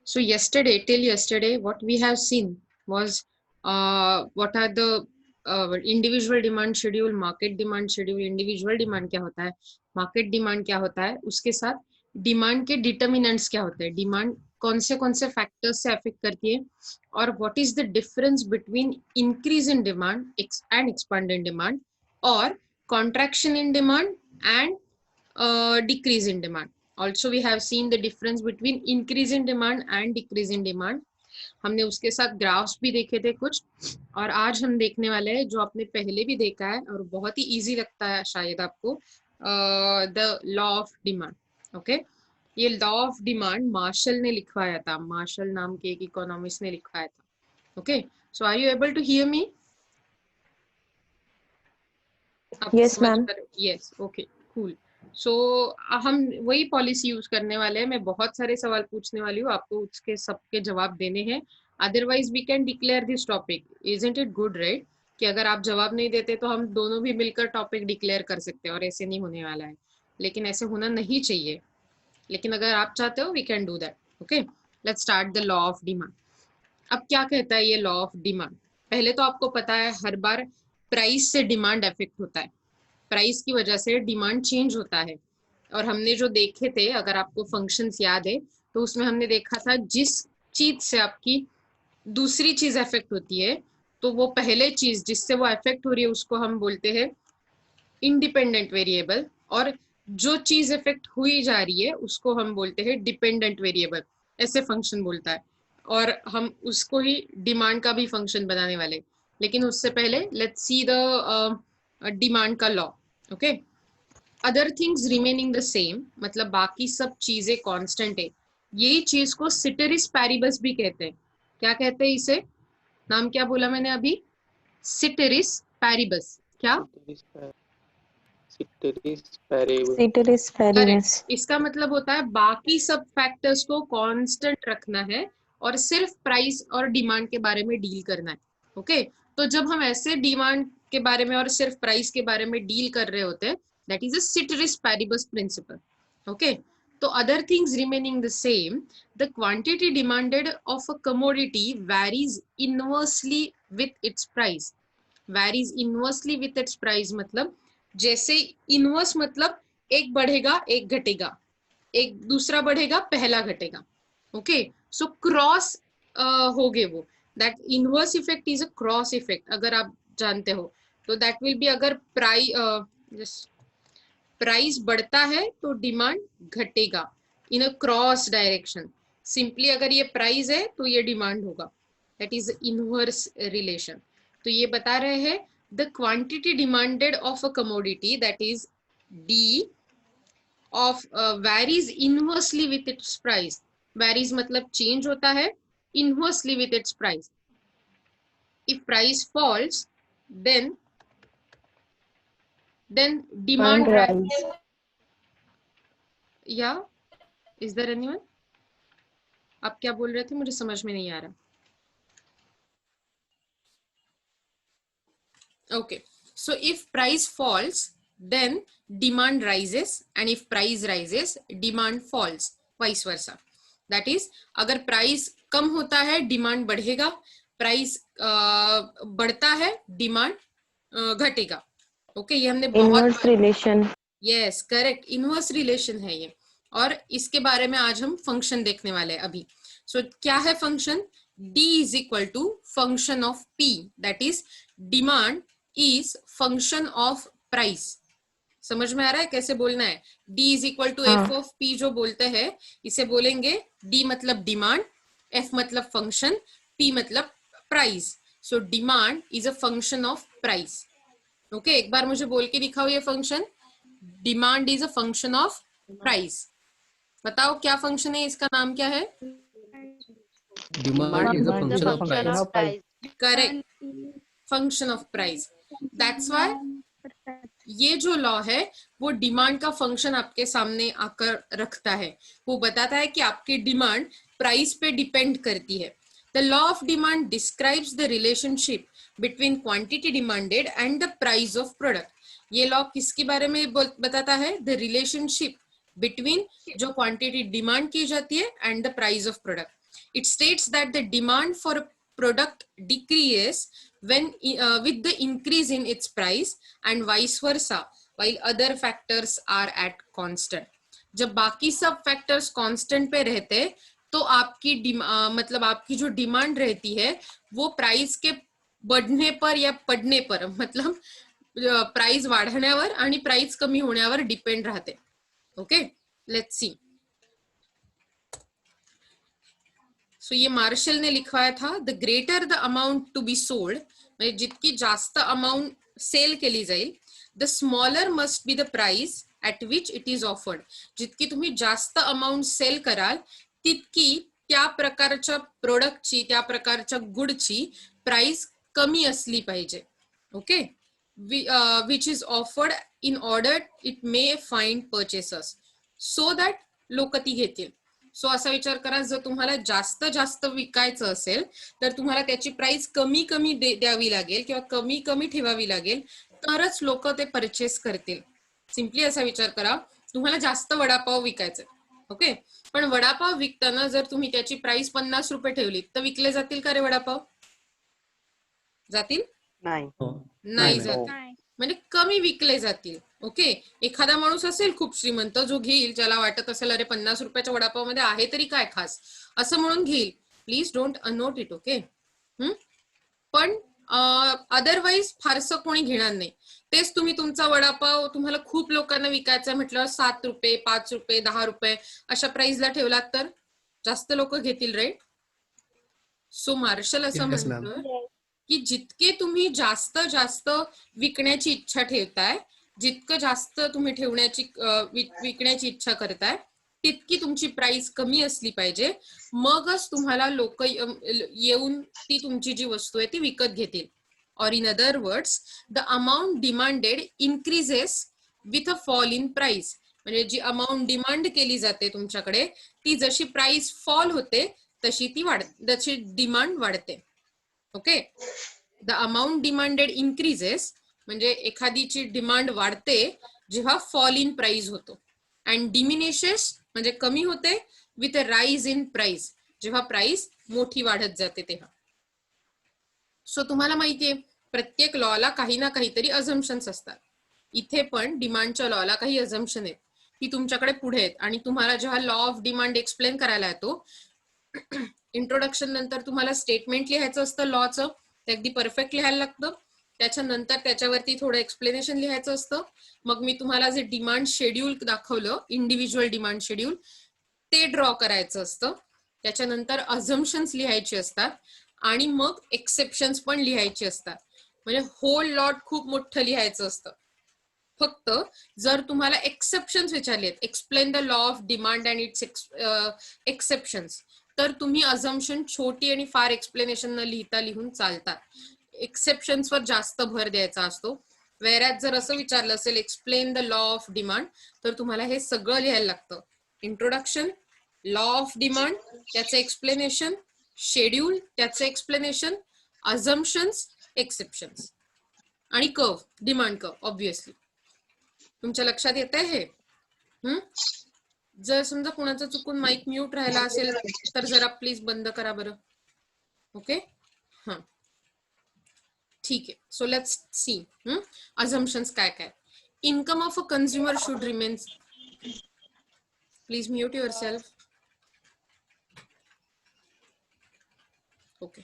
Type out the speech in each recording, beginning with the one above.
So yesterday, till yesterday, what we have seen was what are the individual demand schedule, market demand schedule. Individual demand क्या होता है, market demand क्या होता है, उसके साथ डिमांड के डिटर्मिनेंट्स क्या होते हैं, डिमांड कौन से फैक्टर्स से अफेक्ट करती है, और what is the difference between increase in demand and expand in demand, और contraction in demand and decrease in demand. Also we have seen the difference between increase in demand and decrease in demand. हमने उसके साथ graphs भी देखे थे कुछ, और आज हम देखने वाले हैं जो आपने पहले भी देखा है और बहुत ही इजी लगता है शायद आपको, the law of demand. Okay, ये लॉ ऑफ डिमांड मार्शल ने लिखवाया था, मार्शल नाम के एक इकोनॉमिस्ट ने लिखवाया था. Okay, so are you able to hear me? Yes ma'am. Yes, okay, cool. So हम वही पॉलिसी यूज करने वाले हैं. मैं बहुत सारे सवाल पूछने वाली हूँ, आपको उसके सबके जवाब देने हैं. Otherwise we can declare this topic. Isn't it good, right? कि अगर आप जवाब नहीं देते तो हम दोनों भी मिलकर टॉपिक डिक्लेयर कर सकते हैं, और ऐसे नहीं होने वाला है. लेकिन ऐसे होना नहीं चाहिए, लेकिन अगर आप चाहते हो we can do that. Okay, let's start the law of demand. अब क्या कहता है ये लॉ ऑफ डिमांड? पहले तो आपको पता है हर बार प्राइस से डिमांड अफेक्ट होता है, प्राइस की वजह से डिमांड चेंज होता है. और हमने जो देखे थे, अगर आपको फंक्शंस याद है, तो उसमें हमने देखा था जिस चीज से आपकी दूसरी चीज अफेक्ट होती है, तो वो पहले चीज जिससे वो अफेक्ट हो रही है उसको हम बोलते हैं इंडिपेंडेंट वेरिएबल, और जो चीज इफेक्ट हुई जा रही है उसको हम बोलते हैं डिपेंडेंट वेरिएबल. ऐसे फंक्शन बोलता है, और हम उसको ही डिमांड का भी फंक्शन बनाने वाले. लेकिन उससे पहले लेट्स सी द डिमांड का law. Okay, other things remaining the same, मतलब बाकी सब चीजें कांस्टेंट है. यही चीज को सिटेरिस पैरिबस भी कहते हैं. क्या कहते हैं इसे? नाम क्या बोला मैंने अभी? सिटेरिस पैरिबस. क्या? Ceteris paribus. इसका मतलब होता है बाकी सब फैक्टर्स को कांस्टेंट रखना है और सिर्फ प्राइस और डिमांड के बारे में डील करना है. ओके, तो जब हम ऐसे डिमांड के बारे में और सिर्फ प्राइस के बारे में डील कर रहे होते हैं, that is a ceteris paribus principle. Okay, तो other things remaining the same, the quantity demanded of a commodity varies inversely with its price. Varies inversely with its price मतलब, जैसे इनवर्स मतलब एक बढ़ेगा एक घटेगा, एक दूसरा बढ़ेगा पहला घटेगा. ओके, सो क्रॉस हो गए वो. That inverse effect is a cross effect, अगर आप जानते हो तो. दैट विल बी, अगर प्राइस बढ़ता है तो डिमांड घटेगा in a cross direction. Simply अगर ये प्राइस है तो ये डिमांड होगा. That is inverse relation. तो ये बता रहे हैं the quantity demanded of a commodity, that is D of varies inversely with its price. Varies मतलब चेंज होता है, inversely with its price. If price falls then demand rise. Yeah, is there anyone? आप क्या बोल रहे थे, मुझे समझ में नहीं आ रहा. Okay, so if price falls then demand rises, and if price rises demand falls, vice versa. That is, अगर प्राइस कम होता है डिमांड बढ़ेगा, प्राइस बढ़ता है डिमांड घटेगा. ओके, ये हमने inverse relation. Yes, correct, inverse relation है ये. और इसके बारे में आज हम फंक्शन देखने वाले हैं अभी. सो क्या है function? D is equal to function of P, that is demand is function of price. समझ में आ रहा है कैसे बोलना है? D is equal to F of P जो बोलते हैं, इसे बोलेंगे D मतलब डिमांड, F मतलब फंक्शन, P मतलब price. So demand is a function of price. Okay, एक बार मुझे बोल के दिखाओ ये function. Demand is a function of price. बताओ क्या फंक्शन है, इसका नाम क्या है? Demand is a function of price. Correct, function of price. That's व्हाई ये जो लॉ है वो डिमांड का फंक्शन आपके सामने आकर रखता है. वो बताता है कि आपकी डिमांड प्राइस पे डिपेंड करती है. The law of demand describes the relationship between quantity demanded end the price of product. ये लॉ किसके बारे में बताता है? द रिलेशनशिप बिटवीन जो क्वांटिटी डिमांड की जाती है end the price of product. It states that the demand for a product decreases when with the increase in its price and vice versa while other factors are at constant. जब बाकी सब factors constant पे रहते तो आपकी मतलब आपकी जो demand रहती है वो प्राइस के बढ़ने पर या पडणे पर मतलब प्राइस वाढण्यावर आणि प्राइस कमी होण्यावर डिपेंड राहते. Okay, let's see. सो ये मार्शल ने लिखवाया था, the greater the amount to be sold, म्हणजे जितकी जास्त अमाउंट सेल केली जाईल, the smaller must be the price at which it is offered. जितकी तुम्ही जास्त अमाउंट सेल कराल तितकी त्या प्रकारच्या प्रोडक्टची त्या प्रकारच्या गुडची प्राइस कमी असली पाहिजे. Okay, which is offered in order it may find purchasers, so that लोक ती घेतील. सो असा विचार करा, जर तुम्हाला जास्त जास्त विकायचं असेल तर तुम्हाला त्याची प्राइस कमी कमी द्यावी लागेल किंवा कमी कमी ठेवावी लागेल तरच लोक ते परचेस करतील. सिम्पली असा विचार करा, तुम्हाला जास्त वडापाव विकायचे, ओके, पण वडापाव विकताना जर तुम्ही त्याची प्राइस 50 रुपये ठेवली तर विकले जातील का रे वडापाव? जातील? नाही जातील, म्हणजे कमी विकले जातील. ओके, एखादा माणूस असेल खूप श्रीमंत जो घेईल, ज्याला वाटत असेल अरे 50 रुपयाच्या वडापाव मध्ये आहे तरी काय खास, असं म्हणून घेईल. Please don't annotate it. Okay, पण अदरवाईज फारसं कोणी घेणार नाही. तेच तुम्ही तुमचा वडापाव तुम्हाला खूप लोकांना विकायचा म्हटल्यावर 7 रुपये 5 रुपये 10 रुपये अशा प्राइसला ठेवलात तर जास्त लोक घेतील, राईट? सो मार्शल असं म्हणतो की जितके तुम्ही जास्त जास्त विकण्याची इच्छा ठेवताय, जितकं जास्त तुम्ही ठेवण्याची विकण्याची इच्छा करताय तितकी तुमची प्राइस कमी असली पाहिजे, मगच तुम्हाला लोक येऊन ती तुमची जी वस्तू आहे ती विकत घेतील. और in other words, the amount demanded increases with a fall in price. म्हणजे जी अमाउंट डिमांड केली जाते तुमच्याकडे ती जशी प्राइस फॉल होते तशी तशी डिमांड वाढते. Okay, the amount demanded increases म्हणजे एखादीची डिमांड वाढते जेव्हा फॉल इन प्राइस होतो, अँड डिमिनिशेस म्हणजे कमी होते with a rise in price जेव्हा प्राइस मोठी वाढत जाते तेव्हा. सो तुम्हाला माहितीये प्रत्येक लॉला काही ना काहीतरी अझम्पशन्स असतात. इथे पण डिमांडच्या लॉला काही अझम्पशन आहेत ती तुमच्याकडे पुढे आहेत आणि तुम्हाला जेव्हा लॉ ऑफ डिमांड एक्सप्लेन करायला येतो इंट्रोडक्शन नंतर तुम्हाला स्टेटमेंट लिहायचं असतं लॉचं, ते अगदी परफेक्ट लिहायला लागतं. त्याच्यानंतर त्याच्यावरती थोडं एक्सप्लेनेशन लिहायचं असतं. मग मी तुम्हाला जे डिमांड शेड्यूल दाखवलं, इंडिव्हिज्युअल डिमांड शेड्यूल, ते ड्रॉ करायचं असतं. त्याच्यानंतर अझम्पशन्स लिहायचे असतात आणि मग एक्सेप्शन्स पण लिहायचे असतात. म्हणजे होल लॉट खूप मोठं लिहायचं असतं. फक्त जर तुम्हाला एक्सेप्शन्स विचारलेत, explain the law of demand and its exceptions, तर तुम्ही अझम्पशन छोटी आणि फार एक्सप्लेनेशन न लिहिता लिहून चालतात. एक्सेप्शन्स वर जास्त भर द्यायचा असतो. वेरॅज जर असं विचारलं असेल explain the law of demand तर तुम्हाला हे सगळं लिहायला लागतं. इंट्रोडक्शन, लॉ ऑफ डिमांड त्याचं एक्सप्लेनेशन, शेड्यूल त्याचं एक्सप्लेनेशन, अझम्पशन्स, एक्सेप्शन्स आणि कर्व, डिमांड कर्व. ऑब्विसली तुमच्या लक्षात येत आहे हे? जर समजा कोणाचं चुकून माईक म्यूट राहिला असेल तर जरा प्लीज बंद करा बरं. ओके, हा ठीक आहे. सो लेट्स सी अझम्पशन्स काय काय. Income of a consumer should remain, please mute yourself. Okay,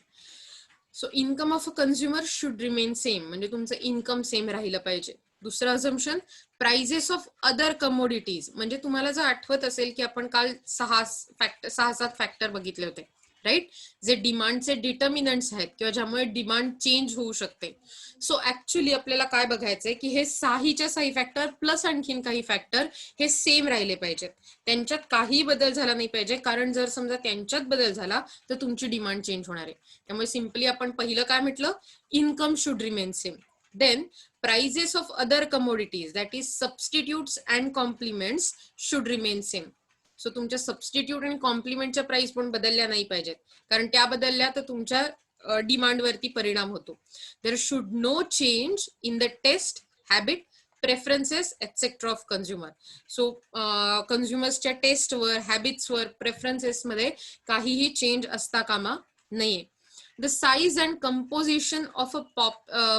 so income of a consumer should remain same, म्हणजे तुमचं इन्कम सेम राहिलं पाहिजे. दुसरं assumption, prices of other commodities, म्हणजे तुम्हाला जर आठवत असेल की आपण काल 6-7 फॅक्टर बघितले होते, राईट, जे डिमांडचे डिटर्मिनंट्स आहेत किंवा ज्यामुळे डिमांड चेंज होऊ शकते. सो ऍक्च्युली आपल्याला काय बघायचंय की हे 6 फॅक्टर प्लस आणखीन काही फॅक्टर हे सेम राहिले पाहिजेत, त्यांच्यात काही बदल झाला नाही पाहिजे, कारण जर समजा त्यांच्यात बदल झाला तर तुमची डिमांड चेंज होणार आहे. त्यामुळे सिम्पली आपण पहिलं काय म्हटलं, income should remain same. Then prices of other commodities, that is substitutes and complements, should remain same. So तुमच्या सबस्टिट्यूट आणि कॉम्प्लिमेंटच्या प्राइस पण बदलल्या नाही पाहिजेत, कारण त्या बदलल्या तर तुमच्या डिमांड वरती परिणाम होतो. There should no change in the taste, habit, preferences etcetera of consumer. So कंझ्युमर्सच्या टेस्टवर, हॅबिट्सवर, प्रेफरन्सेसमध्ये काहीही चेंज असता कामा नये. The size and composition of a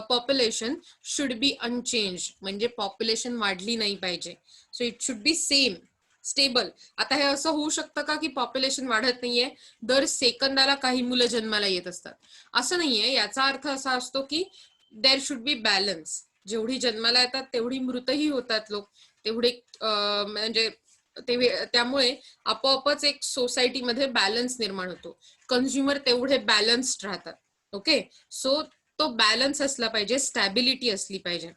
population should be unchanged. म्हणजे पॉप्युलेशन वाढली नाही पाहिजे. So it should be same, stable. आता हे असं होऊ शकतं का की पॉप्युलेशन वाढत नाहीये, दर सेकंदाला काही मुलं जन्माला येत असतात, असं नाहीये. याचा अर्थ असा असतो की देअर शुड बी बॅलन्स. जेवढी जन्माला येतात तेवढी मृतही होतात लोक, तेवढे म्हणजे त्यामुळे आपोआपच एक सोसायटीमध्ये बॅलन्स निर्माण होतो. कंझ्युमर तेवढे बॅलन्स्ड राहतात. ओके, सो तो बॅलन्स असला पाहिजे, स्टॅबिलिटी असली पाहिजे.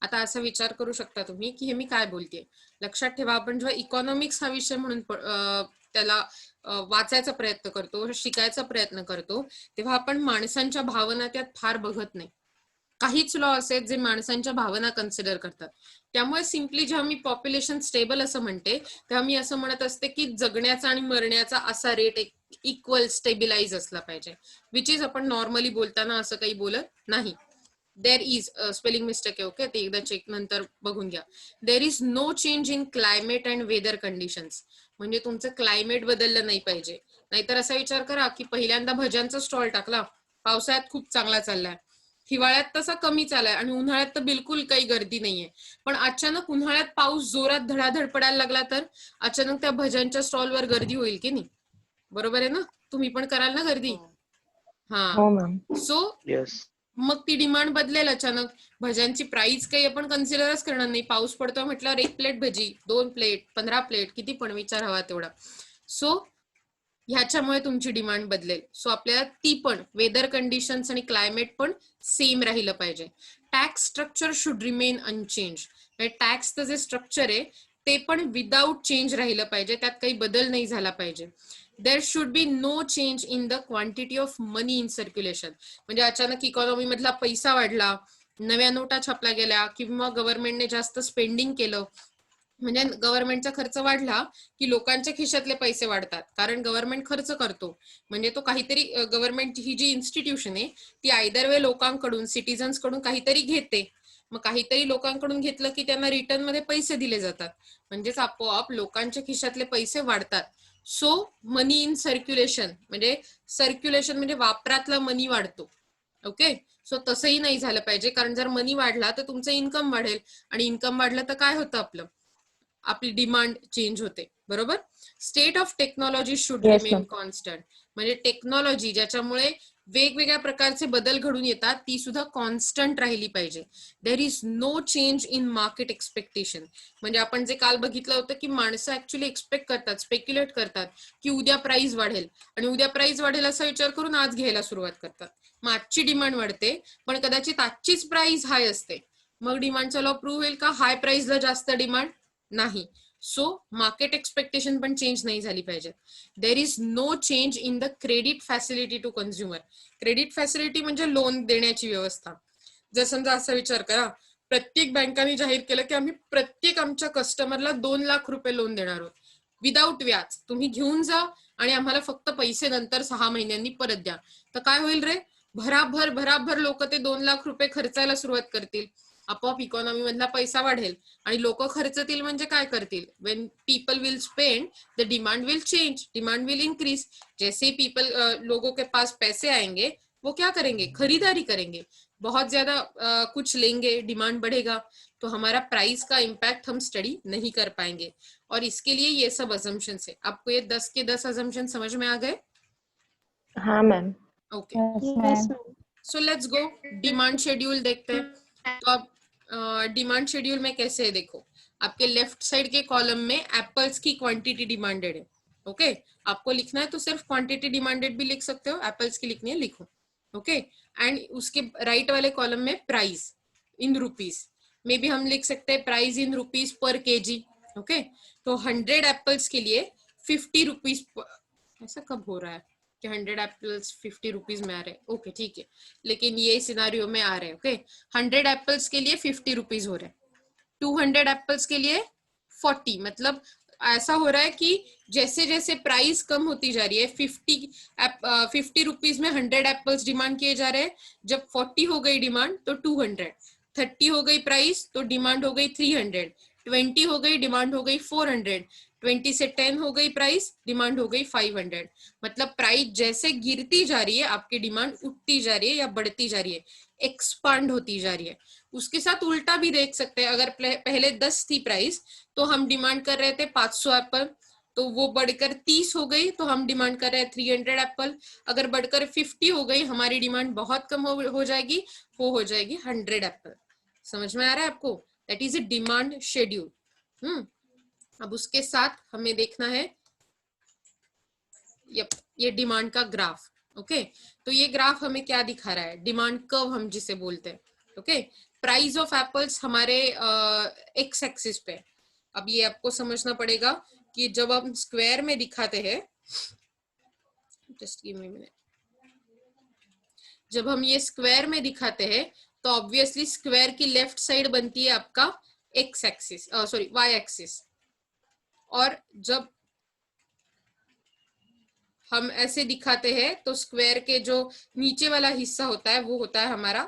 आता असा विचार करू शकता तुम्ही की हे मी काय बोलतेय. लक्षात ठेवा, आपण जेव्हा इकॉनॉमिक्स हा विषय म्हणून त्याला वाचायचा प्रयत्न करतो, शिकायचा प्रयत्न करतो, तेव्हा आपण माणसांच्या भावना त्यात फार बघत नाही. काहीच लॉ असेल जे माणसांच्या भावना कन्सिडर करतात. त्यामुळे सिम्पली जेव्हा मी पॉप्युलेशन स्टेबल असं म्हणते, तेव्हा मी असं म्हणत असते की जगण्याचा आणि मरण्याचा असा रेट इक्वल स्टेबिलाइज असला पाहिजे, विच इज आपण नॉर्मली बोलताना असं काही बोलत नाही. देर इज स्पेलिंग मिस्टेक आहे, ओके, ते एकदा चेक नंतर बघून घ्या. There is no change in climate and weather conditions. म्हणजे तुमचं क्लायमेट बदललं नाही पाहिजे. नाहीतर असा विचार करा की पहिल्यांदा भज्यांचा स्टॉल टाकला, पावसाळ्यात खूप चांगला चाललाय, हिवाळ्यात तसा कमी चालाय आणि उन्हाळ्यात तर बिलकुल काही गर्दी नाहीये. पण अचानक उन्हाळ्यात पाऊस जोरात धडाधड पडायला लागला तर अचानक त्या भज्यांच्या स्टॉलवर गर्दी होईल की नाही? बरोबर आहे ना? तुम्ही पण कराल ना गर्दी? हो मॅम. सो मग ती डिमांड बदलेल अचानक. भज्यांची प्राइस काही आपण कन्सिडरच करणार नाही. पाऊस पडतोय म्हटल्यावर 1 प्लेट भजी, 2 प्लेट, 15 प्लेट, किती पण विचार हवा तेवढा. सो ह्याच्यामुळे तुमची डिमांड बदलेल. सो आपल्याला ती पण वेदर कंडिशन्स आणि क्लायमेट पण सेम राहिलं पाहिजे. Tax structure should remain unchange. टॅक्सचं जे स्ट्रक्चर आहे ते पण विदाउट चेंज राहिलं पाहिजे, त्यात काही बदल नाही झाला पाहिजे. There should be no change in the quantity of money in circulation. म्हणजे अचानक इकॉनॉमी मधला पैसा वाढला, नव्या नोटा छापल्या गेल्या, किंवा गव्हर्नमेंटने जास्त स्पेंडिंग केलं, म्हणजे गव्हर्नमेंटचा खर्च वाढला की लोकांच्या खिशातले पैसे वाढतात, कारण गव्हर्नमेंट खर्च करतो. म्हणजे तो काहीतरी, गव्हर्नमेंट ही जी इन्स्टिट्यूशन आहे ती आयदर वे लोकांकडून, सिटीजन्स कडून काहीतरी घेते. मग काहीतरी लोकांकडून घेतलं की त्यांना रिटर्न मध्ये पैसे दिले जातात, म्हणजेच आपोआप लोकांच्या खिशातले पैसे वाढतात. सो मनी इन सर्क्युलेशन, म्हणजे सर्क्युलेशन म्हणजे वापरातला मनी वाढतो. ओके, सो तसंही नाही झालं पाहिजे, कारण जर मनी वाढला तर तुमचं इन्कम वाढेल, आणि इन्कम वाढलं तर काय होतं, आपली डिमांड चेंज होते. बरोबर. State of technology should remain constant. म्हणजे टेक्नॉलॉजी ज्याच्यामुळे वेगवेगळ्या प्रकारचे बदल घडून येतात ती सुद्धा कॉन्स्टंट राहिली पाहिजे. There is no change in market expectation. म्हणजे आपण जे काल बघितलं होतं की माणसं ऍक्च्युली एक्सपेक्ट करतात, स्पेक्युलेट करतात की उद्या प्राइस वाढेल, आणि उद्या प्राइस वाढेल असा विचार करून आज घ्यायला सुरुवात करतात. मग आजची डिमांड वाढते, पण कदाचित आजचीच प्राइस हाय असते. मग डिमांडचा लॉ प्रूव्ह होईल का? हाय प्राइसला जास्त डिमांड नाही. सो मार्केट एक्सपेक्टेशन पण चेंज नाही झाली पाहिजे. There is no change in the credit facility to consumer. Credit facility म्हणजे लोन देण्याची व्यवस्था. जर समजा असा विचार करा, प्रत्येक बँकांनी जाहीर केलं की आम्ही प्रत्येक आमच्या कस्टमरला 2 लाख रुपये लोन देणार आहोत विदाऊट व्याज. तुम्ही घेऊन जा आणि आम्हाला फक्त पैसे नंतर 6 महिन्यांनी परत द्या. तर काय होईल रे? भराभर लोक ते 2 लाख रुपये खर्चायला सुरुवात करतील. आपोआप इकॉनॉमी मधला पैसा वाढेल आणि लोक खर्चतील. म्हणजे काय करतील? Wien people will spend, the demand will change, demand will increase. जैसे पीपल लोगों के पास पैसे आएंगे वो क्या करेंगे? खरीदारी करेंगे, बहुत ज्यादा कुछ लेंगे, डिमांड बढ़ेगा, तो हमारा प्राइस का इम्पैक्ट हम स्टडी नहीं कर पाएंगे. और इसके लिए ये सब अजम्पशंस है. आपको ये 10 के 10 अजम्पशन समझ में आ गए? हाँ ma'am. Okay, so let's go. Demand schedule देखते हैं. तो आप डिमांड शेड्यूल में कैसे है देखो. आपके लेफ्ट साइड के कॉलम में एप्पल्स की क्वांटिटी डिमांडेड है. ओके, आपको लिखना है तो सिर्फ क्वांटिटी डिमांडेड भी लिख सकते हो, एप्पल्स की लिखनी है लिखो. ओके, एंड उसके राइट वाले कॉलम में प्राइस इन रुपीज में भी हम लिख सकते हैं price in rupees per KG. Okay, तो 100 एप्पल्स के लिए 50 रुपीज. ऐसा कब हो रहा है कि 100 एप्पल्स 50 रुपीज में आ रहे हैं? ओके ठीक है, लेकिन ये सिनारियो में आ रहे हैं. ओके, 100 एप्पल्स के लिए 50 रुपीज हो रहे हैं, 200 एप्पल्स के लिए 40. मतलब ऐसा हो रहा है कि जैसे जैसे प्राइस कम होती जा रही है, 50 रुपीज में 100 एप्पल्स डिमांड किए जा रहे हैं. जब 40 हो गई डिमांड तो 200, 30 हो गई प्राइस तो डिमांड हो गई 300, 20 हो गई डिमांड हो गई 400, 20 से 10 हो गई प्राइस डिमांड हो गई 500। मतलब प्राइस जैसे गिरती जा रही है आपकी डिमांड उठती जा रही है या बढ़ती जा रही है, एक्सपांड होती जा रही है। उसके साथ उल्टा भी देख सकते हैं, अगर पहले 10 थी प्राइस तो हम डिमांड कर रहे थे 500 एप्पल, तो वो बढ़कर 30 हो गई तो हम डिमांड कर रहे हैं 300 एप्पल। अगर बढ़कर 50 हो गई हमारी डिमांड बहुत कम हो जाएगी, वो हो जाएगी 100 एप्पल। समझ में आ रहा है आपको? That is a demand schedule. अब उसके साथ हमें देखना है ये डिमांड का ग्राफ। ओके, तो ये ग्राफ हमें क्या दिखा रहा है? डिमांड कर्व हम जिसे बोलते हैं। ओके, प्राइस ऑफ एप्पल्स हमारे एक्स एक्सिस पे। अब ये आपको समझना पड़ेगा कि जब हम स्क्वायर में दिखाते हैं, जस्ट गिव मी मिनट, जब हम ये स्क्वायर में दिखाते हैं तो ऑब्वियसली स्क्वायर की लेफ्ट साइड बनती है आपका X axis, sorry Y axis, और जब हम ऐसे दिखाते हैं तो स्क्वायर के जो नीचे वाला हिस्सा होता है वो होता है हमारा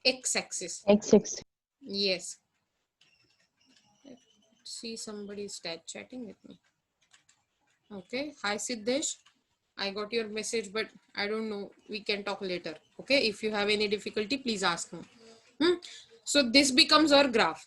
x axis. Yes, see somebody is chatting with me. Okay, hi Siddesh, I got your message but I don't know, we can talk later. Okay, if you have any difficulty please ask me. So this becomes our graph.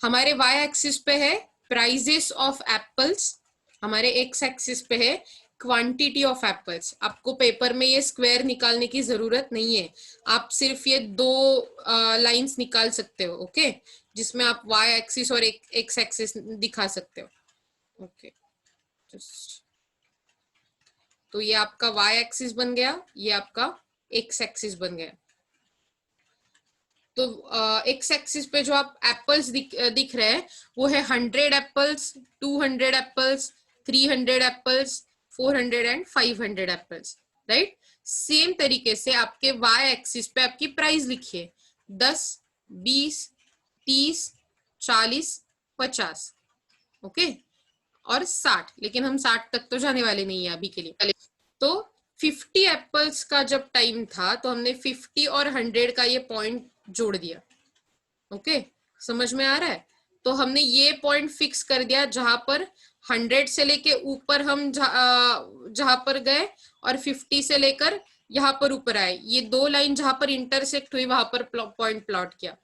हमारे y axis पे है prices of apples, हमारे x axis पे है quantity of apples. आपको paper में ये square निकालने की जरूरत नहीं है, आप सिर्फ ये दो लाइंस निकाल सकते हो। ओके, जिसमें आप y एक्सिस और x एक्सिस दिखा सकते हो। ओके, तो ये आपका y एक्सिस बन गया, ये आपका x एक्सिस बन गया। तो एक्स एक्सिस पे जो आप एप्पल्स दिख रहे हैं वो है 100 apples, 200 apples, 300 apples, 400 end 500 apples, right. Same तरीके से आपके वाई एक्सिस पे आपकी प्राइस लिखिए 10, 20, 30, 40, 50, ओके, और 60, लेकिन हम 60 तक तो जाने वाले नहीं है अभी के लिए। तो 50 एप्पल्स का जब टाइम था तो हमने 50 और 100 का ये पॉइंट जोड़ दिया। ओके, समझ में आ रहा है? तो हमने ये पॉइंट फिक्स कर दिया जहां पर 100 से लेके ऊपर हम जहां पर गए और 50 से लेकर यहाँ पर ऊपर आए, ये दो लाइन जहां पर इंटरसेक्ट हुई वहां पर पॉइंट प्लॉट किया।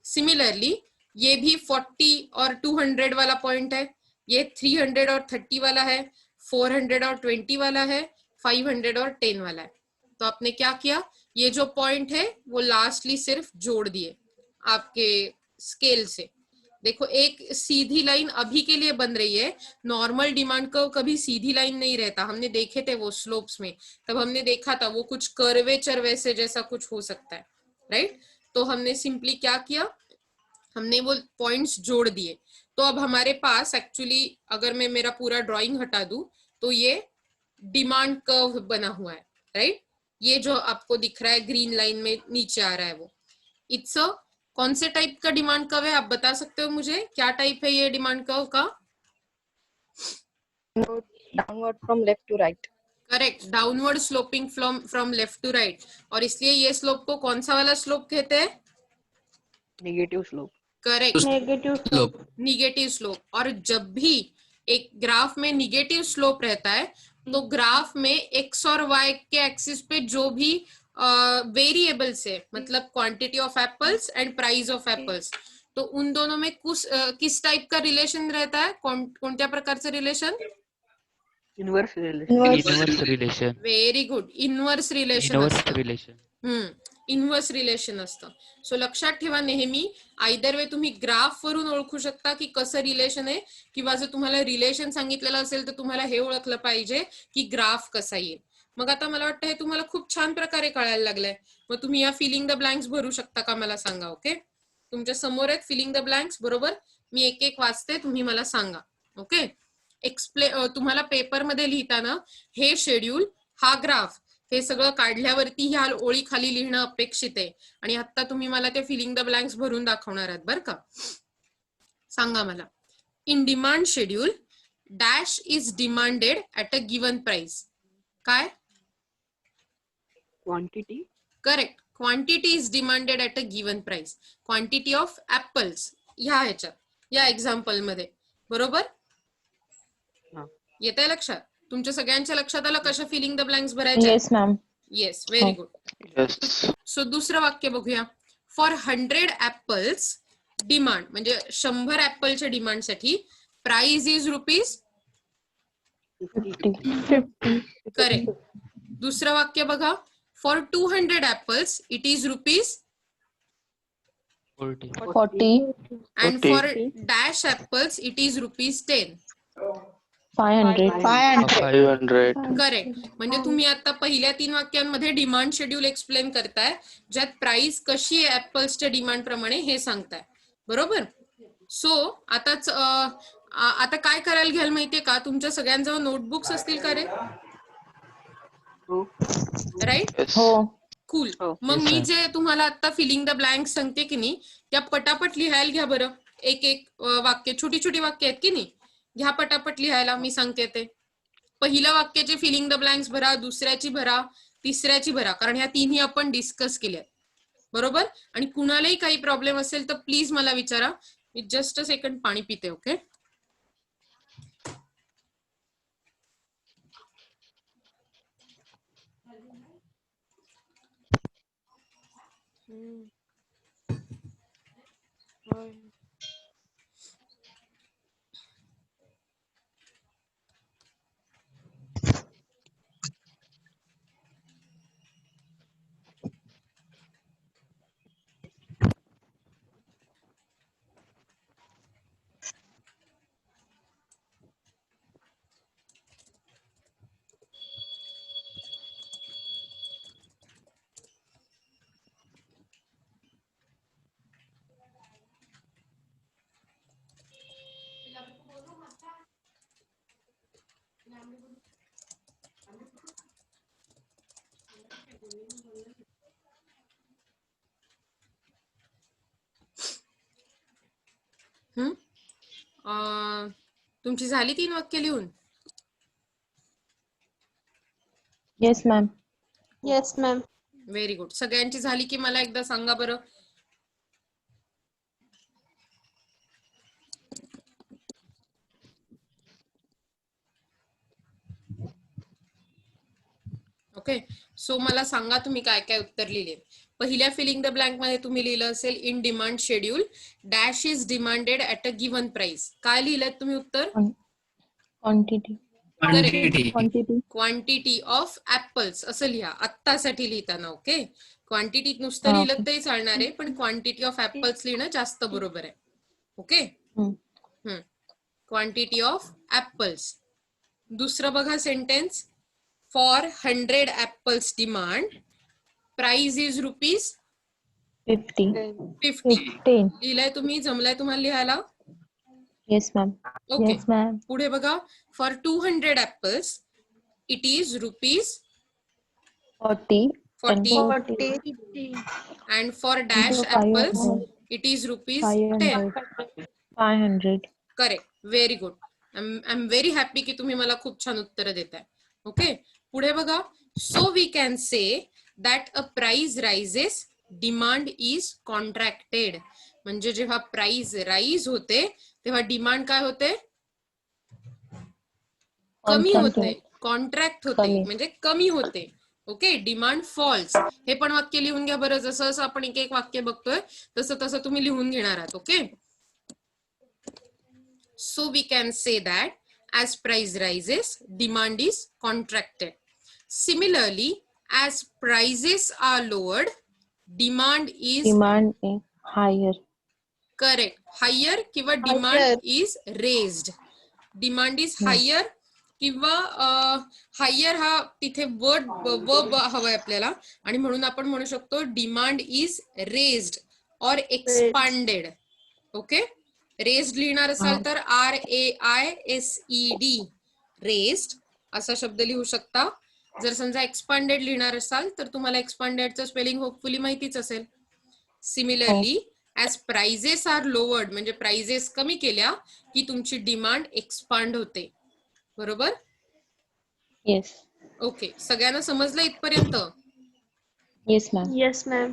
सिमिलरली ये भी 40 और 200 वाला पॉइंट है, ये 300 और 30 वाला है, 400 और 20 वाला है, 500 और 10 वाला है। तो आपने क्या किया, ये जो पॉइंट है वो लास्टली सिर्फ जोड़ दिए आपके स्केल से। देखो एक सीधी लाइन अभी के लिए बन रही है, नॉर्मल डिमांड कर्व कभी सीधी लाइन नहीं रहता, हमने देखे थे वो स्लोप्स में, तब हमने देखा था वो कुछ कर्वेचर वैसे जैसा कुछ हो सकता है, राइट। तो हमने सिंपली क्या किया, हमने वो पॉइंट्स जोड़ दिए। तो अब हमारे पास एक्चुअली अगर मैं मेरा पूरा ड्राइंग हटा दूं तो ये डिमांड कर्व बना हुआ है, राइट। ये जो आपको दिख रहा है ग्रीन लाइन में नीचे आ रहा है वो इट्स अ कौन से टाइप का डिमांड कर्व है, आप बता सकते हो मुझे क्या टाइप है ये डिमांड कर्व का? Downward from left to right. Correct, downward sloping from left to right. और इसलिए ये स्लोप को कौन सा वाला स्लोप कहते हैं? Negative slope. Correct, negative slope. Negative slope. और जब भी एक ग्राफ में निगेटिव स्लोप रहता है तो ग्राफ में एक्स और वाई के एक्सिस पे जो भी वेरिएबल्स है, मतलब quantity of apples end price of apples, तो उन दोनों में किस टाइप का रिलेशन रहता है, कोणत्या प्रकारचं relation? Inverse relation. Very good, inverse relation inverse relation असतं। सो लक्षात ठेवा नेहमी, आयदर वे तुम्ही ग्राफ वरून ओळखू शकता की कसं रिलेशन आहे, किंवा जर तुम्हाला रिलेशन सांगितलेलं असेल तर तुम्हाला हे ओळखलं पाहिजे की ग्राफ कसा येईल। मग आता मला वाटतं हे तुम्हाला खूप छान प्रकारे कळायला लागलंय। मग तुम्ही या फिलिंग द ब्लँक्स भरू शकता का मला सांगा? ओके, तुमच्या समोर आहेत फिलिंग द ब्लँक्स, बरोबर? मी एक एक वाचते, तुम्ही मला सांगा। ओके, तुम्हाला पेपर मध्ये लिहिताना हे शेड्यूल, हा ग्राफ, हे सगळं काढल्यावरती ह्या ओळी खाली लिहिणं अपेक्षित आहे। आणि आता तुम्ही मला ते फिलिंग द ब्लँक्स भरून दाखवणार आहात बरं का? सांगा मला, in demand schedule dash is demanded at a given price. काय? Quantity. Correct, quantity is demanded at a given price. Quantity of apples ह्या ह्याच्यात, या एक्झाम्पल मध्ये, बरोबर? येत आहे लक्षात? तुमच्या सगळ्यांच्या लक्षात आलं कसं फिलिंग द ब्लँक्स भरायचे? Yes ma'am. Yes, very good. Yes. So दुसरं वाक्य बघूया. फॉर 100 ऍपल्स डिमांड, म्हणजे 100 ऍपलच्या डिमांडसाठी प्राइस इज रुपीज. 50. करेक्ट. दुसरं वाक्य बघा. For 200 apples it is rupees. 40. And for dash apples it is rupees 10. 500. 500. Correct. म्हणजे तुम्ही आता पहिल्या 3 वाक्यांमध्ये डिमांड शेड्यूल एक्सप्लेन करताय, ज्यात प्राइस कशी आहे ऍपल्सच्या डिमांड प्रमाणे हे सांगताय, बरोबर? सो आता काय करायला घ्याल माहितीये का? तुमच्या सगळ्यांजवळ नोटबुक्स असतील का रे? राईट. Yes. हो. कूल. हो. मग Yes, मी sir. जे तुम्हाला आता फिलिंग द ब्लँक सांगते की नाही, त्या पटापट लिहायला घ्या बरं. एक एक वाक्य, छोटी छोटी वाक्य आहेत की नाही, घ्या पटापट लिहायला. मी सांगते ते. पहिल्या वाक्याचे फिलिंग द ब्लँक्स भरा, दुसऱ्याची भरा, तिसऱ्याची भरा, कारण ह्या तिन्ही आपण डिस्कस केल्या, बरोबर? आणि कुणालाही काही प्रॉब्लेम असेल तर प्लीज मला विचारा. मी जस्ट अ सेकंड पाणी पिते. ओके. तुमची झाली 3 वाक्य लिहून? Yes ma'am. Yes, ma'am. Very good. सगळ्यांची झाली की मला एकदा सांगा बरं. ओके. सो मला सांगा तुम्ही काय काय उत्तर लिहिले. पहिल्या फिलिंग द ब्लँक मध्ये तुम्ही लिहिलं असेल in demand schedule dash is demanded at a given price. काय लिहिलं तुम्ही उत्तर? क्वांटिटी. क्वांटिटी ऑफ ऍपल्स असं लिहा आत्तासाठी लिहिताना. ओके. क्वांटिटी नुसतं लिहिलं तरी चालणार आहे, पण क्वांटिटी ऑफ ऍपल्स लिहिणं जास्त बरोबर आहे. ओके. Quantity of apples. दुसरं बघा sentence. For 100 apples demand price is rupees 50. 50. लिहिलंय तुम्ही? जमलंय तुम्हाला लिहायला? Yes ma'am. Okay. Yes ma'am. पुढे बघा. For 200 apples it is rupees 40. 40. And for dash apples it is rupees 10. 500. Correct. Very good. I am very happy की तुम्ही मला खूप छान उत्तर देताय. ओके. पुढे बघा. So we can say that a price rises demand is contracted. म्हणजे जेव्हा प्राइस राईज होते तेव्हा डिमांड काय होते? कमी होते. कॉन्ट्रॅक्ट होते म्हणजे कमी होते. ओके. Demand falls. हे पण वाक्य लिहून घ्या बरं. जसं जसं आपण एक एक वाक्य बघतोय तसं तसं तुम्ही लिहून घेणार आहात. Okay. So we can say that as price rises demand is contracted. Similarly, as prices are lowered demand is higher. correct. Higher किंवा demand is raised. Demand is higher किंवा हायर हा तिथे वर्ब हवाय आपल्याला, आणि म्हणून आपण म्हणू शकतो डिमांड इज रेज्ड और एक्सपांडेड. ओके. रेज्ड लिहिणार असाल तर RAISED रेज्ड असा शब्द लिहू शकता. जर समजा एक्सपांडेड लिहिणार असाल तर तुम्हाला एक्सपांडेडचं स्पेलिंग होपफुली माहितीच असेल. Similarly as prices are lowered म्हणजे प्राइजेस कमी केल्या की तुमची डिमांड एक्सपांड होते. बरोबर? येस. ओके. सगळ्यांना समजलं इथपर्यंत? Yes, ma'am. Yes, ma'am.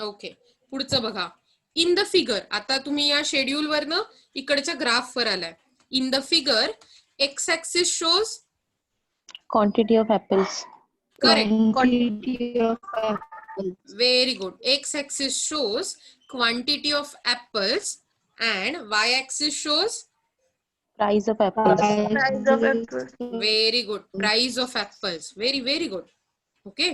Okay, पुढचं बघा. इन द फिगर, आता तुम्ही या शेड्यूल वरनं इकडच्या ग्राफ वर आलाय. In the figure x axis shows Quantity of apples. Correct, Quantity of apples. very good. X axis shows quantity of apples and y axis shows Price of apples. Price of apple. very good. Price of apples. Very good. Okay,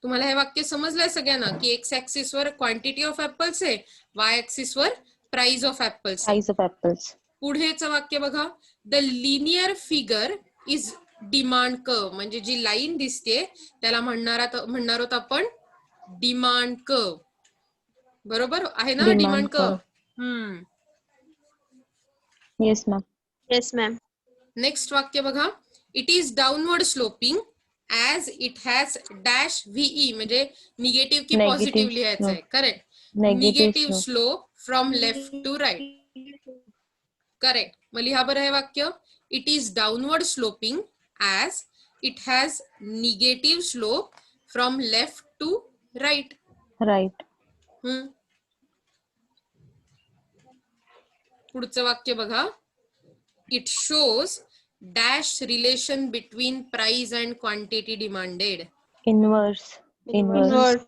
तुम्हाला हे वाक्य समजलंय सगळ्यांना की x axis वर quantity of apples आहे, Y axis वर price of apples. Price of apples. पुढेचं वाक्य बघा. The linear figure is demand curve, म्हणजे जी लाईन दिसते त्याला म्हणणार आहोत आपण डिमांड कर्व. बरोबर आहे ना Demand demand curve? Yes, ma'am. Yes, ma'am. Next वाक्य बघा. It is downward sloping as it has dash V E, म्हणजे निगेटिव्ह की Negative पॉझिटिव्ह लिहायचं आहे. slope. Correct. Negative negative slope. Slope from left to right. Correct. मग लिहा बरं हे वाक्य. It is downward sloping as it has negative slope from left to right. Right. पुढचं वाक्य बघा. It shows dash relation between price and quantity demanded. Inverse. Inverse.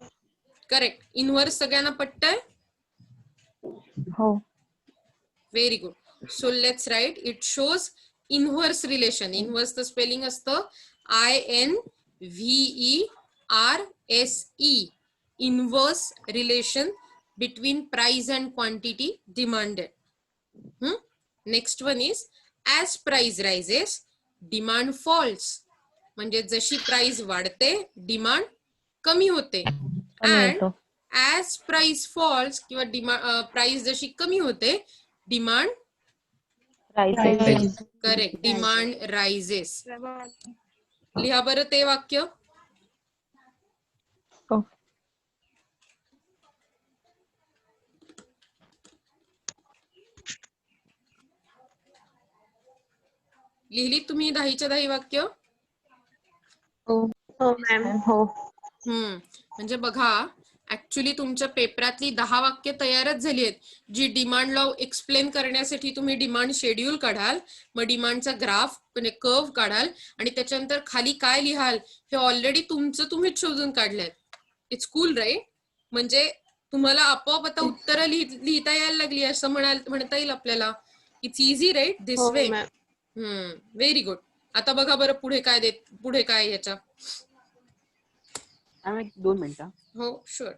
Correct. Inverse सगळ्यांना पटतंय? हो. Very good. So let's write. It shows inverse relation. इनव्हर्सचं spelling असतं INVERSE. Inverse relation between price and quantity demanded. Next one is as price rises demand falls, म्हणजे जशी price वाढते demand कमी होते. अँड ऍज प्राइस फॉल्स किंवा price जशी कमी होते demand Rises. Correct, demand rises. लिहा बरं ते वाक्य. Oh. लिहिली तुम्ही 10च्या 10 वाक्य? Oh, Oh, ma'am. हो. म्हणजे बघा, ऍक्च्युली तुमच्या पेपरातली 10 वाक्य तयारच झाली आहेत, जी डिमांड लॉ एक्सप्लेन करण्यासाठी तुम्ही डिमांड शेड्यूल काढाल, मग डिमांडचा ग्राफ म्हणजे कर्व काढाल आणि त्याच्यानंतर खाली काय लिहाल हे ऑलरेडी तुम्हीच शोधून काढलंय. It's cool right? म्हणजे तुम्हाला आपोआप आता उत्तरं लिहिता यायला लागली असं म्हणता येईल आपल्याला. It's easy right this Oh, way. ma'am. Very good. आता बघा बरं पुढे काय याच्या. आम्ही 2 मिनिटं. हो शुअर.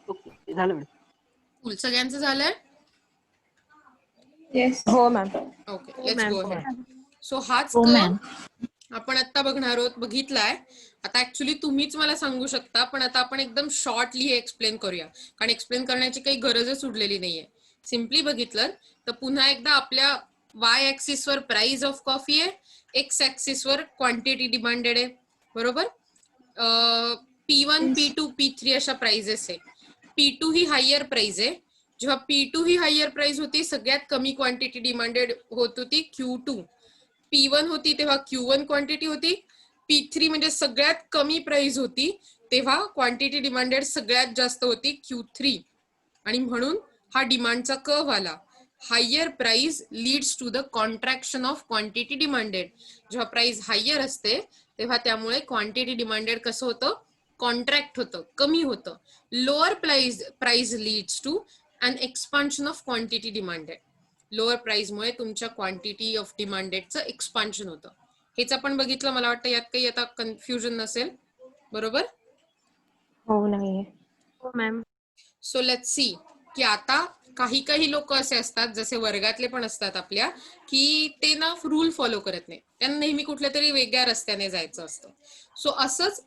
ओके, झालं मॅडम. फुल सगळ्यांचं झालंय? हो ma'am. Okay, let's ma'am. Go ahead. So हाच हो कर्व मॅम. आपण आता बघणार आहोत, बघितलाय. आता ऍक्च्युली तुम्हीच मला सांगू शकता, पण आता आपण एकदम शॉर्टली हे एक्सप्लेन करूया, कारण एक्सप्लेन करण्याची काही गरजच उरलेली नाहीये. सिम्पली बघितलं तर पुन्हा एकदा आपल्या वाय ऍक्सिस वर प्राइस ऑफ कॉफी आहे, एक्स ऍक्सिस वर क्वांटिटी डिमांडेड आहे. बरोबर. P1, P2, P3 अशा प्राइजेस आहे. P2 ही हायर प्राइस आहे. जेव्हा P2 ही हायर प्राइस होती, सगळ्यात कमी क्वांटिटी डिमांडेड होत होती Q2. P1 होती तेव्हा Q1 क्वांटिटी होती. P3 म्हणजे सगळ्यात कमी प्राइस होती, तेव्हा क्वांटिटी डिमांडेड सगळ्यात जास्त होती Q3. आणि म्हणून हा डिमांडचा कर्व आला. Higher price leads to the contraction of quantity demanded. जेव्हा प्राइस हायर असते तेव्हा त्यामुळे क्वांटिटी डिमांडेड कसं होतं, कॉन्ट्रॅक्ट होतं, कमी होतं. Lower price leads to an expansion of quantity demanded. Lower price मुळे तुमच्या क्वांटिटी ऑफ डिमांडेडचं एक्सपान्शन होतं. हेच आपण बघितलं. मला वाटतं यात काही आता कन्फ्युजन नसेल. बरोबर. हो नाहीये. Oh, ma'am. So let's see की आता काही लोक असे असतात, जसे वर्गातले पण असतात आपल्या, की ते ना रूल फॉलो करत नाही, त्यांना नेहमी कुठल्या तरी वेगळ्या रस्त्याने जायचं असतं. सो असंच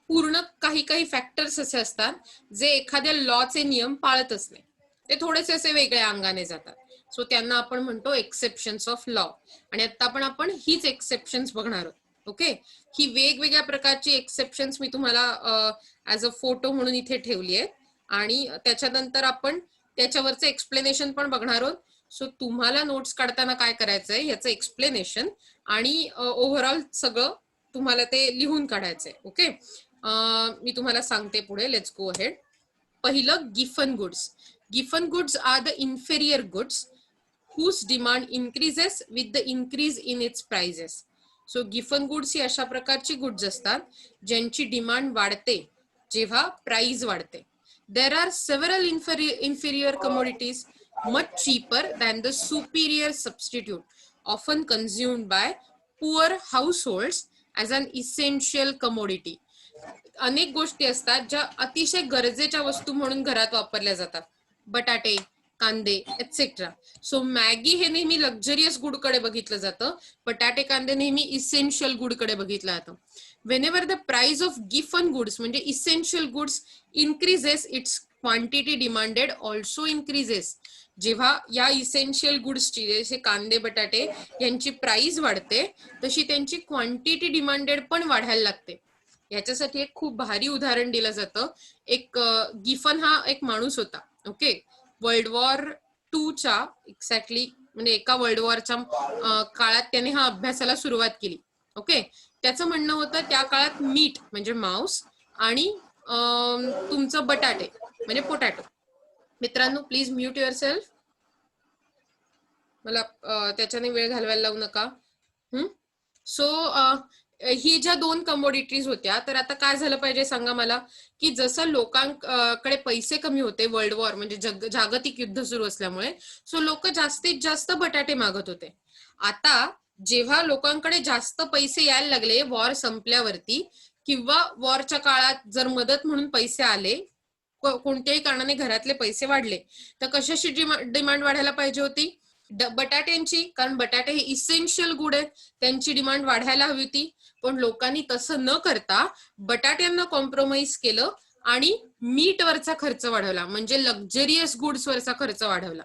पूर्ण काही फॅक्टर्स असे असतात जे एखाद्या लॉचे नियम पाळतच नाही, ते थोडेसे असे वेगळ्या अंगाने जातात. सो त्यांना आपण म्हणतो एक्सेप्शन्स ऑफ लॉ. आणि आता आपण हीच एक्सेप्शन्स बघणार आहोत. ओके, ही वेगवेगळ्या प्रकारची एक्सेप्शन्स मी तुम्हाला ऍज अ फोटो म्हणून इथे ठेवली आहे आणि त्याच्यानंतर आपण त्याच्यावरचं एक्सप्लेनेशन पण बघणार आहोत. सो तुम्हाला नोट्स काढताना काय करायचंय याचं एक्सप्लेनेशन आणि ओव्हरऑल सगळं तुम्हाला ते लिहून काढायचंय. ओके, मी तुम्हाला सांगते पुढे. Let's go ahead. पहिलं Giffen goods. Giffen goods are the inferior goods whose demand increases with the increase in its prices. So Giffen goods ही अशा प्रकारची गुड्स असतात ज्यांची डिमांड वाढते जेव्हा प्राइस वाढते. There are several inferior commodities much cheaper than the superior substitute often consumed by poor households as an essential commodity. अनेक गोष्टी असतात ज्या अतिशय गरजेच्या वस्तू म्हणून घरात वापरल्या जातात. बटाटे, कांदे एटसेट्रा. सो मॅगी हे नेहमी लक्झरियस गुडकडे बघितलं जातं. बटाटे कांदे नेहमी इसेन्शियल गुडकडे बघितलं जातं. Whenever the price of Giffen goods म्हणजे essential goods increases, its quantity demanded also increases. जेव्हा या इसेन्शियल गुड्सची जसे कांदे बटाटे यांची प्राइस वाढते तशी त्यांची क्वांटिटी डिमांडेड पण वाढायला लागते. याच्यासाठी एक खूप भारी उदाहरण दिलं जातं. एक गिफन हा एक माणूस होता. ओके, वर्ल्ड वॉर 2 च्या एक्झॅक्टली म्हणजे एका वर्ल्ड वॉरच्या काळात त्याने हा अभ्यासाला सुरुवात केली. ओके, त्याचं म्हणणं होतं त्या काळात मीट म्हणजे मांस आणि तुमचं बटाटे म्हणजे पोटॅटो. मित्रांनो प्लीज म्यूट युअर सेल्फ. मला त्याच्याने वेळ घालवायला लावू नका. सो ही ज्या दोन कमोडिटीज होत्या तर आता काय झालं पाहिजे सांगा मला, की जसं लोकांकडे पैसे कमी होते वर्ल्ड वॉर म्हणजे जागतिक युद्ध सुरू असल्यामुळे, सो लोक जास्तीत जास्त बटाटे मागत होते. आता जेव्हा लोकांकडे जास्त पैसे यायला लागले वॉर संपल्यावरती किंवा वॉरच्या काळात जर मदत म्हणून पैसे आले, कोणत्याही कारणाने घरातले पैसे वाढले, तर कशाची डिमांड वाढायला पाहिजे होती? बटाट्यांची. कारण बटाटे हे इसेन्शियल गुड आहेत, त्यांची डिमांड वाढायला हवी होती. पण लोकांनी तसं न करता बटाट्यांना कॉम्प्रोमाइज केलं आणि मीट वरचा खर्च वाढवला म्हणजे लक्झरियस गुड्स वरचा खर्च वाढवला.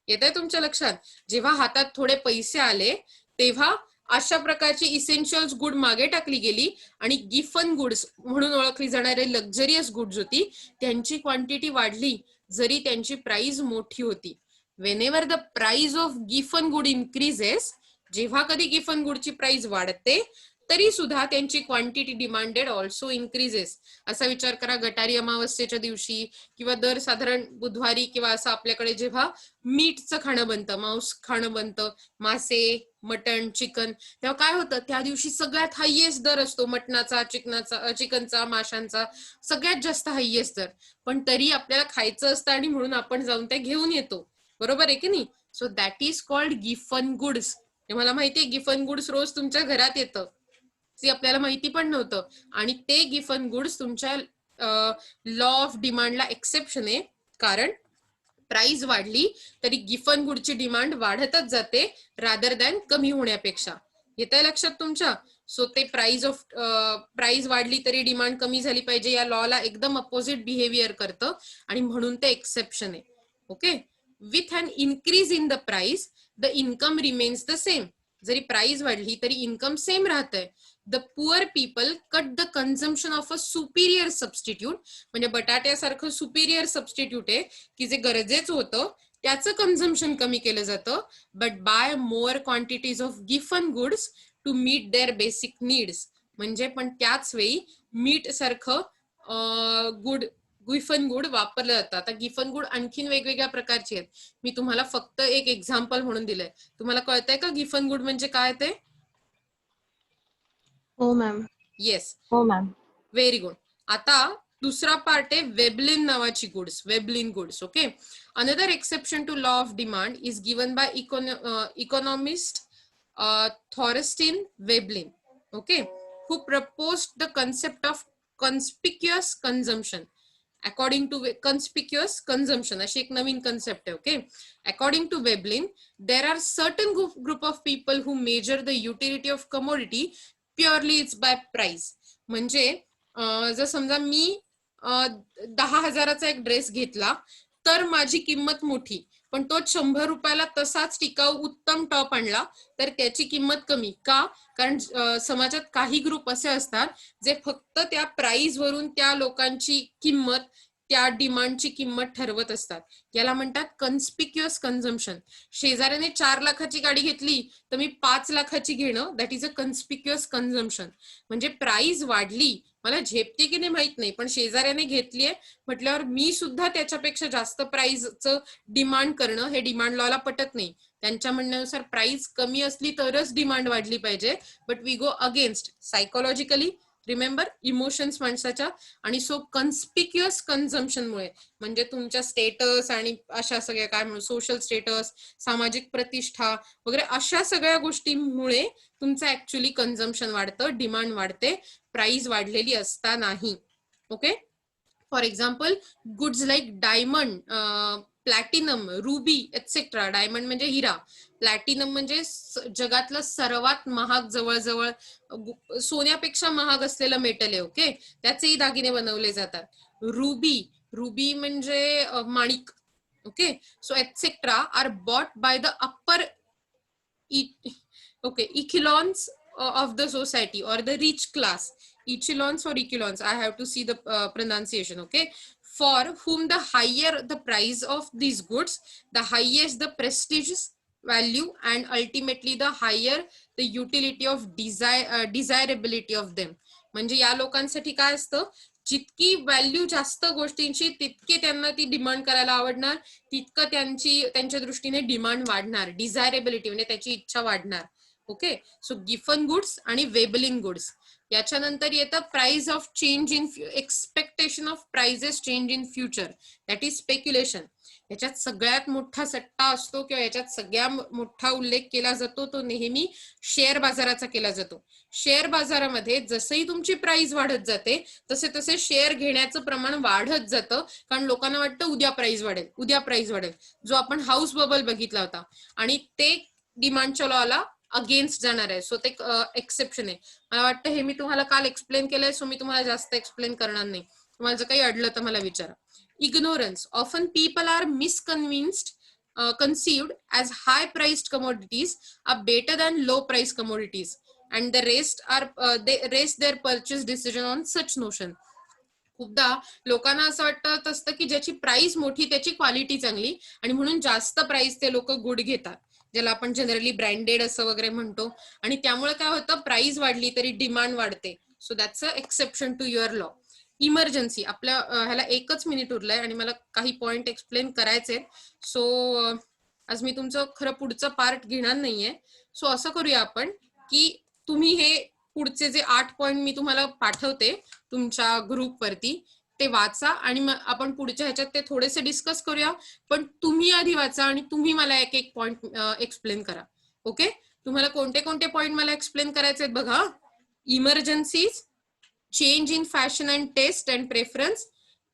येत आहे तुमच्या लक्षात? जेव्हा हातात थोडे पैसे आले तेव्हा अशा प्रकारची इसेन्शियल्स गुड मागे टाकली गेली आणि गिफन गुड्स म्हणून ओळखली जाणारी लक्झरियस गुड्स होती त्यांची क्वांटिटी वाढली जरी त्यांची प्राइस मोठी होती. Whenever the price of Giffen good increases, जेव्हा कधी गिफन गुडची प्राइस वाढते तरी सुद्धा त्यांची क्वांटिटी डिमांडेड ऑल्सो इन्क्रीजेस. असा विचार करा, गटारी अमावस्येच्या दिवशी किंवा दर साधारण बुधवारी किंवा असं आपल्याकडे जेव्हा मीटचं खाणं बनतं, मांस खाणं बनतं, मासे, मटण, चिकन, तेव्हा काय होतं त्या दिवशी सगळ्यात हायएस्ट दर असतो मटणाचा, चिकनचा, माशांचा सगळ्यात जास्त हायएस्ट दर. पण तरी आपल्याला खायचं असतं आणि म्हणून आपण जाऊन ते घेऊन येतो. बरोबर आहे की नाही? So that is called Giffen goods. मला माहितीये गिफन गुड्स रोज तुमच्या घरात येतं, ते आपल्याला माहिती पण नव्हतं. आणि ते गिफन गुड्स तुमच्या लॉ ऑफ डिमांडला एक्सेप्शन आहे. कारण प्राइस वाढली तरी गिफन गुडची डिमांड वाढतच जाते रादर दॅन कमी होण्यापेक्षा. येत आहे लक्षात तुमच्या? सो ते प्राइस वाढली तरी डिमांड कमी झाली पाहिजे या लॉला एकदम अपोजिट बिहेवियर करतं आणि म्हणून ते एक्सेप्शन आहे. Okay, with an increase in the price the income remains the same. जरी प्राइस वाढली तरी इन्कम सेम राहतंय. The poor people cut the consumption of a superior substitute, म्हणजे बटाट्यासारखं सुपिरियर सबस्टिट्यूट आहे की जे गरजेचं होतं त्याचं कन्झम्पशन कमी केलं जातं, but buy more quantities of Giffen goods to meet their basic needs. म्हणजे पण त्याच वेळी मीट सारखं गिफन गुड वापरलं जातं. आता गिफन गुड आणखीन वेगवेगळ्या प्रकारचे आहेत. मी तुम्हाला फक्त एक एक्झाम्पल म्हणून दिलंय. तुम्हाला कळतंय का गिफन गुड म्हणजे काय ते? हो मॅम. येस, हो मॅम. Very good. आता दुसरा पार्ट आहे वेबलिन नावाची goods, Veblen goods. Okay, another exception to law of demand is given by economist Thorstein Veblen. Okay, who proposed the concept of conspicuous consumption. According to conspicuous consumption अशी एक नवीन concept आहे. Okay, according to Veblen there are certain group of people who measure the utility of commodity purely it's by price. म्हणजे जर समजा मी 10,000चा एक dress घेतला तर माझी किंमत मोठी, पण तो 100 रुपयाला तसाच टिकाऊ उत्तम टॉप आणला तर त्याची किंमत कमी का? कारण समाजात काही ग्रुप असे असतात जे फक्त त्या प्राइस वरून त्या लोकांची किंमत, त्या डिमांडची किंमत ठरवत असतात. याला म्हणतात कन्स्पिक्युअस कन्झम्पशन. शेजाऱ्याने 4 लाखाची गाडी घेतली तर मी 5 लाखाची घेणं, दॅट इज अ कन्स्पिक्युअस कन्झम्पशन. म्हणजे प्राइस वाढली, मला झेपते की नाही माहित नाही, पण शेजाऱ्याने घेतलीये म्हटल्यावर मी सुद्धा त्याच्यापेक्षा जास्त प्राइसचं डिमांड करणं हे डिमांड लॉला पटत नाही. त्यांच्या म्हणण्यानुसार प्राइस कमी असली तरच डिमांड वाढली पाहिजे. But we go against psychologically, remember emotions माणसाच्या. आणि सो कन्स्पिक्युअस कन्झम्पशनमुळे म्हणजे तुमच्या स्टेटस आणि अशा सगळ्या काय म्हणू, सोशल स्टेटस, सामाजिक प्रतिष्ठा वगैरे अशा सगळ्या गोष्टींमुळे तुमचं ऍक्च्युअली कन्झम्पशन वाढतं, डिमांड वाढते, प्राइस वाढलेली असतानाही. Okay. For example goods like diamond, platinum, ruby etcetera. Diamond म्हणजे हिरा, प्लॅटिनम म्हणजे जगातलं सर्वात महाग, जवळजवळ सोन्यापेक्षा महाग असलेलं मेटल आहे. ओके. त्याचेही दागिने बनवले जातात. रुबी म्हणजे माणिक. Okay. So etcetera are bought by the upper echelons of the society or the rich class. Echelons or echelons, I have to see the pronunciation. Okay. For whom the higher the price of these goods, the highest the prestigious value and ultimately the higher the utility of desirability of them. म्हणजे या लोकांसाठी काय असतं, जितकी value जास्त गोष्टींची तितके त्यांना ती डिमांड करायला आवडणार, तितकं त्यांच्या दृष्टीने डिमांड वाढणार. डिझायरेबिलिटी म्हणजे त्याची इच्छा वाढणार. ओके. सो गिफन गुड्स आणि वेबलिंग गुड्स. याच्यानंतर येतं price of change in expectation of prices change in future, that is speculation. याच्यात सगळ्यात मोठा सट्टा असतो किंवा याच्यात सगळ्यात मोठा उल्लेख केला जातो तो नेहमी शेअर बाजाराचा केला जातो. शेअर बाजारामध्ये जसंही तुमची प्राइस वाढत जाते तसे तसे शेअर घेण्याचं प्रमाण वाढत जातं, कारण लोकांना वाटतं उद्या प्राइस वाढेल, उद्या प्राइस वाढेल. जो आपण हाऊस बबल बघितला होता आणि ते डिमांडच्या लॉला अगेन्स्ट जाणार आहे. सो ते एक्सेप्शन आहे. मला वाटतं हे मी तुम्हाला काल एक्सप्लेन केलंय, सो मी तुम्हाला जास्त एक्सप्लेन करणार नाही. तुम्हाला जर काही अडलं तर मला विचारा. Ignorance. Often people are conceived as high priced commodities are better than low priced commodities, and the rest are they rest their purchase decision on such notion. खूपदा लोकांना असं वाटत असतं की ज्याची प्राइस मोठी त्याची क्वालिटी चांगली आणि म्हणून जास्त प्राइस ते लोक गुड घेतात, ज्याला आपण जनरली ब्रँडेड असं वगैरे म्हणतो. आणि त्यामुळे काय होतं, प्राइस वाढली तरी डिमांड वाढते. So that's a exception to your law. Emergency. आपल्या ह्याला 1 मिनिट उरलाय आणि मला काही पॉइंट एक्सप्लेन करायचे. सो आज मी तुमचं खरं पुढचं पार्ट घेणार नाहीये. सो असं करूया आपण की तुम्ही हे पुढचे जे 8 पॉइंट मी तुम्हाला पाठवते तुमच्या ग्रुप वरती ते वाचा आणि मग आपण पुढच्या ह्याच्यात ते थोडेसे डिस्कस करूया. पण तुम्ही आधी वाचा आणि तुम्ही मला एक पॉइंट एक्सप्लेन करा. ओके. तुम्हाला कोणते कोणते पॉइंट मला एक्सप्लेन करायचे आहेत बघा. Emergencies, change in fashion and taste and preference,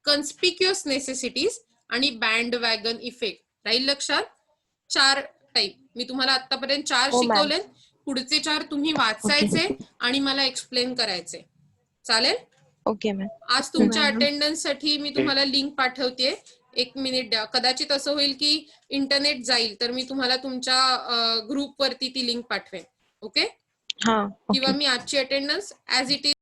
conspicuous necessities आणि बँड वॅगन इफेक्ट. राहील लक्षात? 4 टाईप मी तुम्हाला आतापर्यंत 4 हो, मॅम. शिकवले. पुढचे 4 तुम्ही वाचायचे आणि मला एक्सप्लेन करायचे. चालेल? Okay ma'am. आज तुमच्या मॅम. अटेंडन्स साठी मी तुम्हाला लिंक पाठवते. 1 मिनिट द्या. कदाचित असं होईल की इंटरनेट जाईल तर मी तुम्हाला तुमच्या ग्रुप वरती ती लिंक पाठवेन. ओके. हा. किंवा मी आजची अटेंडन्स ऍज इट इज